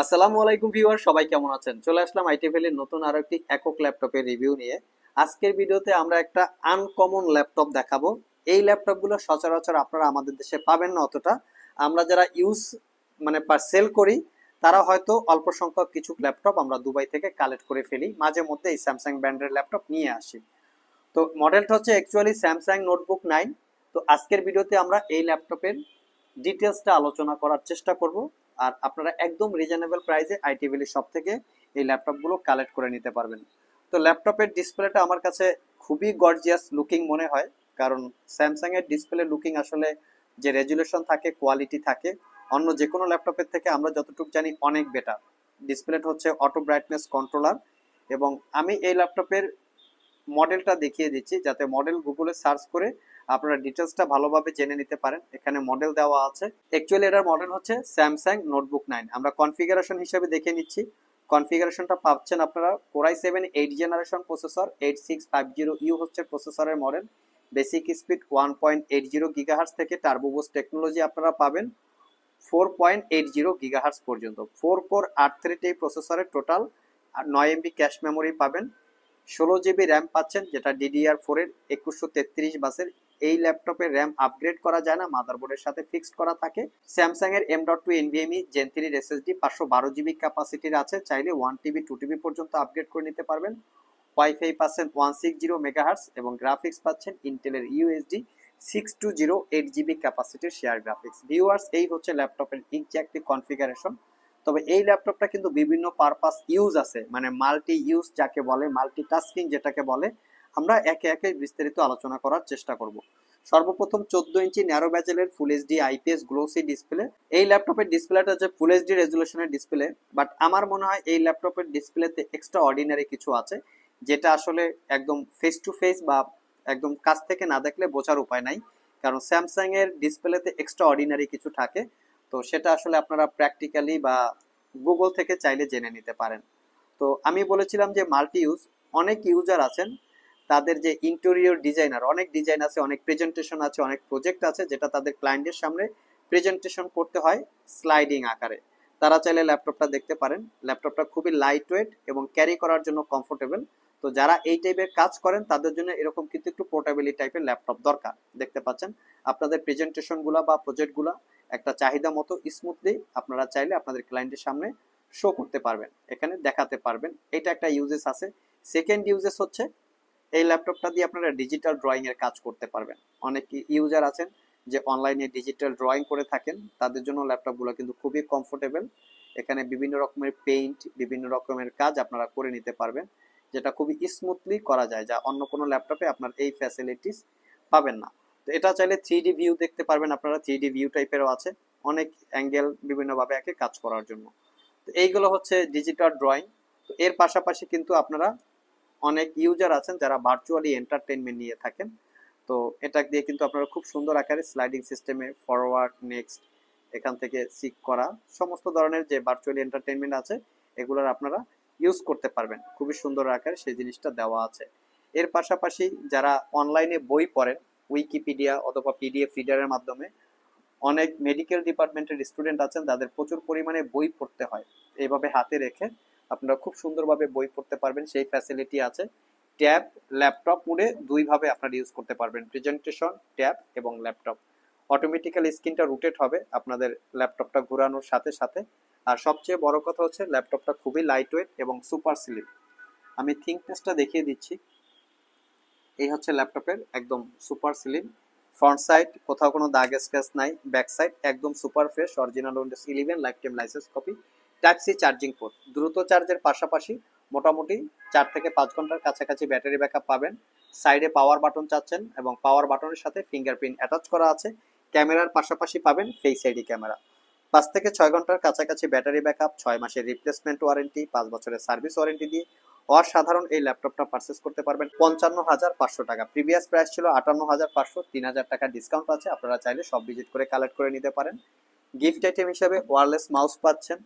আসসালামু আলাইকুম ভিউয়ার, সবাই কেমন আছেন? চলে আসলাম আইটিভেলের নতুন আরো একটি একক ল্যাপটপের রিভিউ নিয়ে। আজকের ভিডিওতে আমরা একটা আনকমন ল্যাপটপ দেখাবো। এই ল্যাপটপগুলো সচরাচর আপনারা আমাদের দেশে পাবেন না অতটা। আমরা যারা ইউজ সেল করি, তারা হয়তো অল্প সংখ্যক কিছু ল্যাপটপ আমরা দুবাই থেকে কালেক্ট করে ফেলি, মাঝে মধ্যে এই স্যামসাং ব্র্যান্ডের ল্যাপটপ নিয়ে আসি। তো মডেলটা হচ্ছে অ্যাকচুয়ালি স্যামসাং নোটবুক 9। তো আজকের ভিডিওতে আমরা এই ল্যাপটপের ডিটেলসটা আলোচনা করার চেষ্টা করব। আর আপনারা একদম রিজনেবল প্রাইসে আইটিভেলি শপ থেকে এই ল্যাপটপগুলো কালেক্ট করে নিতে পারবেন। তো ল্যাপটপের ডিসপ্লেটা আমার কাছে খুবই গর্জিয়াস লুকিং মনে হয়, কারণ স্যামসাং এর ডিসপ্লে লুকিং আসলে যে রেজুলেশন থাকে, কোয়ালিটি থাকে, অন্য যে কোনো ল্যাপটপের থেকে আমরা যতটুকু জানি অনেক বেটার। ডিসপ্লেটা হচ্ছে অটো ব্রাইটনেস কন্ট্রোলার। এবং আমি এই ল্যাপটপের মডেলটা দেখিয়ে দিচ্ছি, যাতে মডেল গুগলে সার্চ করে আপনারা ডিটেলসটা ভালোভাবে জেনে নিতে পারেন। এখানে মডেল দেওয়া আছে। অ্যাকচুয়ালি এটার মডেল হচ্ছে স্যামসাং নোটবুক 9। আমরা কনফিগারেশন হিসেবে দেখে নিচ্ছি। কনফিগারেশনটা পাচ্ছেন আপনারা কোরাই 7 8 জেনারেশন প্রসেসর, 8650U হচ্ছে প্রসেসরের মডেল। বেসিক স্পিড 1.80 গিগাহার্টজ থেকে টার্বো বুস্ট টেকনোলজি আপনারা পাবেন 4.80 গিগাহার্টজ পর্যন্ত। 4 কোর 8 থ্রেড এই প্রসেসরের টোটাল 9 MB ক্যাশ মেমোরি পাবেন। 16 GB র্যাম পাচ্ছেন, যেটা DDR4 এর 2133 বাসের। এই ল্যাপটপের র্যাম আপগ্রেড করা যায় না, মাদারবোর্ডের সাথে ফিক্সড করা থাকে। স্যামসাং এর M.2 NVMe Gen 3 SSD 512 GB ক্যাপাসিটির আছে, চাইলে 1 TB 2 TB পর্যন্ত আপগ্রেড করে নিতে পারবেন। ওয়াইফাই পাচ্ছেন 160 MHz এবং গ্রাফিক্স পাচ্ছেন ইন্টেলের USD 6208 GB ক্যাপাসিটির শেয়ার গ্রাফিক্স। ভিউয়ার্স, এই হচ্ছে ল্যাপটপের এক্স্যাক্টলি কনফিগারেশন। তবে এই ল্যাপটপটা কিন্তু বিভিন্ন পারপাস ইউজ আছে, মাল্টি ইউজ যাকে বলে, মাল্টি টাস্কিং যেটাকে বলে। আমরা একে একে বিস্তারিত আলোচনা করার চেষ্টা করব। সর্বপ্রথম 14 ইঞ্চি ন্যারো ব্যাজেলের full HD IPS glossy display. এই ল্যাপটপের ডিসপ্লেটা হচ্ছে ফুল এইচডি রেজুলেশনের ডিসপ্লে, বাট আমার মনে হয় এই ল্যাপটপের ডিসপ্লেতে এক্সট্রা অর্ডিনারি কিছু আছে, যেটা আসলে একদম ফেস টু ফেস বা একদম কাছ থেকে না দেখলে বোঝার উপায় নাই। কারণ স্যামসাং এর ডিসপ্লেতে এক্সট্রা অর্ডিনারি কিছু থাকে, তো সেটা আসলে আপনারা প্র্যাকটিক্যালি বা গুগল থেকে চাইলে জেনে নিতে পারেন। তো আমি বলেছিলাম যে মাল্টি ইউজ, অনেক ইউজার আছেন, তাদের যে ইন্টেরিয়র ডিজাইনার, অনেক ডিজাইন আছে, অনেক প্রেজেন্টেশন আছে, অনেক প্রজেক্ট আছে, যেটা তাদের ক্লায়েন্টের সামনে প্রেজেন্টেশন করতে হয় স্লাইডিং আকারে। তারা চাইলে ল্যাপটপটা দেখতে পারেন। ল্যাপটপটা খুবই লাইট ওয়েট এবং ক্যারি করার জন্য কমফোর্টেবল। তো যারা এই টাইপের কাজ করেন তাদের জন্য এরকম কিন্তু একটু পোর্টেবিলিটি টাইপের ল্যাপটপ দরকার। দেখতে পাচ্ছেন আপনাদের প্রেজেন্টেশন গুলা বা প্রজেক্ট গুলা একটা চাহিদা মতো স্মুথলি আপনারা চাইলে আপনাদের ক্লায়েন্টের সামনে শো করতে পারবেন, এখানে দেখাতে পারবেন। এটা একটা ইউজেস আছে। সেকেন্ড ইউজেস হচ্ছে এই ল্যাপটপটা দিয়ে আপনারা ডিজিটাল ড্রয়িং এর কাজ করতে পারবেন। অনেক ইউজার আছেন যে অনলাইনে ডিজিটাল ড্রয়িং করে থাকেন, তাদের জন্য ল্যাপটপগুলো কিন্তু খুবই কমফোর্টেবল। এখানে বিভিন্ন রকমের পেইন্ট, বিভিন্ন রকমের কাজ আপনারা করে নিতে পারবেন, যেটা খুবই স্মুথলি করা যায়, যা অন্য কোনো ল্যাপটপে আপনার এই ফ্যাসিলিটিস পাবেন না। তো এটা চাইলে 3D ভিউ দেখতে পারবেন আপনারা, 3D ভিউ টাইপেরও আছে, অনেক অ্যাঙ্গেল বিভিন্নভাবে একে কাজ করার জন্য। তো এইগুলো হচ্ছে ডিজিটাল ড্রয়িং। তো এর পাশাপাশি কিন্তু আপনারা অনেক ইউজার আছেন যারা ভার্চুয়ালি এন্টারটেইনমেন্ট নিয়ে থাকেন। তো এটা দিয়ে কিন্তু আপনারা খুব সুন্দর আকারে স্লাইডিং সিস্টেমে ফরওয়ার্ড, নেক্সট, এখান থেকে সিক করা সমস্ত ধরনের যে ভার্চুয়ালি এন্টারটেইনমেন্ট আছে, এগুলোর আপনারা ইউজ করতে পারবেন। খুবই সুন্দর আকারে সেই জিনিসটা দেওয়া আছে। এর পাশাপাশি যারা অনলাইনে বই পড়েন, উইকিপিডিয়া অথবা পিডিএফ রিডারের মাধ্যমে, অনেক মেডিকেল ডিপার্টমেন্টের স্টুডেন্ট আছেন যাদের প্রচুর পরিমাণে বই পড়তে হয়, এইভাবে হাতে রেখে আপনারা খুব সুন্দরভাবে বই পড়তে পারবেন, সেই ফ্যাসিলিটি আছে। ট্যাব, ল্যাপটপ মোডে দুইভাবে আপনারা ইউজ করতে পারবেন, প্রেজেন্টেশন, ট্যাব এবং ল্যাপটপ। অটোমেটিক্যালি স্ক্রিনটা রোটেট হবে আপনাদের ল্যাপটপটা ঘোরানোর সাথে সাথে। আর সবচেয়ে বড় কথা হচ্ছে ল্যাপটপটা খুবই লাইট ওয়েট এবং সুপার স্লিম। আমি থিংকনেসটা দেখিয়ে দিচ্ছি। এই হচ্ছে ল্যাপটপের একদম সুপার স্লিম। ফ্রন্ট সাইড কোথাও কোনো দাগ স্ক্র্যাচ নাই, ব্যাক সাইড একদম super fresh, original Windows 11 lifetime licence copy. Type C charging port, দ্রুত চার্জের পাশাপাশি মোটামুটি 4 থেকে 5 ঘন্টার কাছাকাছি ব্যাটারি ব্যাকআপ পাবেন। সাইডে পাওয়ার বাটন চাচ্ছেন এবং পাওয়ার বাটনের সাথে ফিঙ্গারপ্রিন্ট অ্যাটাচ করা আছে। ক্যামেরার পাশাপাশি পাবেন ফেস আইডি ক্যামেরা। 5 থেকে 6 ঘন্টার কাছাকাছি ব্যাটারি ব্যাকআপ, 6 মাসের রিপ্লেসমেন্ট ওয়ারেন্টি, 5 বছরের সার্ভিস ওয়ারেন্টি দিয়ে অসাধারণ এই ল্যাপটপটা পারচেস করতে পারবেন 55,500 টাকা। প্রিভিয়াস প্রাইস ছিল 58,500, 3,000 টাকা ডিসকাউন্ট আছে। আপনারা চাইলে সব ভিজিট করে কালেক্ট করে নিতে পারেন। গিফট আইটেম হিসেবে ওয়্যারলেস মাউস পাচ্ছেন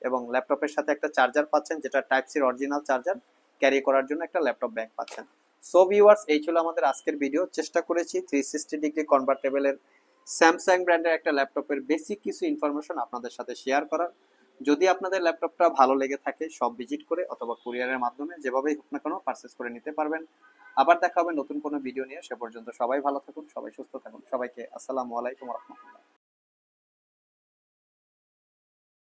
এবং ল্যাপটপের সাথে একটা চার্জার পাচ্ছেন, যেটা টাইপ সির অরিজিনাল চার্জার। ক্যারি করার জন্য একটা ল্যাপটপ ব্যাগ পাচ্ছেন। সো ভিউয়ার্স, এই ছিল আমাদের আজকের ভিডিও। চেষ্টা করেছি 360 ডিগ্রি কনভার্টেবলের স্যামসাং ব্র্যান্ডের একটা ল্যাপটপের বেসিক কিছু ইনফরমেশন আপনাদের সাথে শেয়ার করার। যদি আপনাদের ল্যাপটপটা ভালো লেগে থাকে সব ভিজিট করে অথবা কুরিয়ারের মাধ্যমে যেভাবেই হোক না কেন পারচেস করে নিতে পারবেন। আবার দেখা হবে নতুন কোনো ভিডিও নিয়ে। সে পর্যন্ত সবাই ভালো থাকুন, সবাই সুস্থ থাকুন। সবাইকে আসসালামু আলাইকুম রহমতুল্লাহ।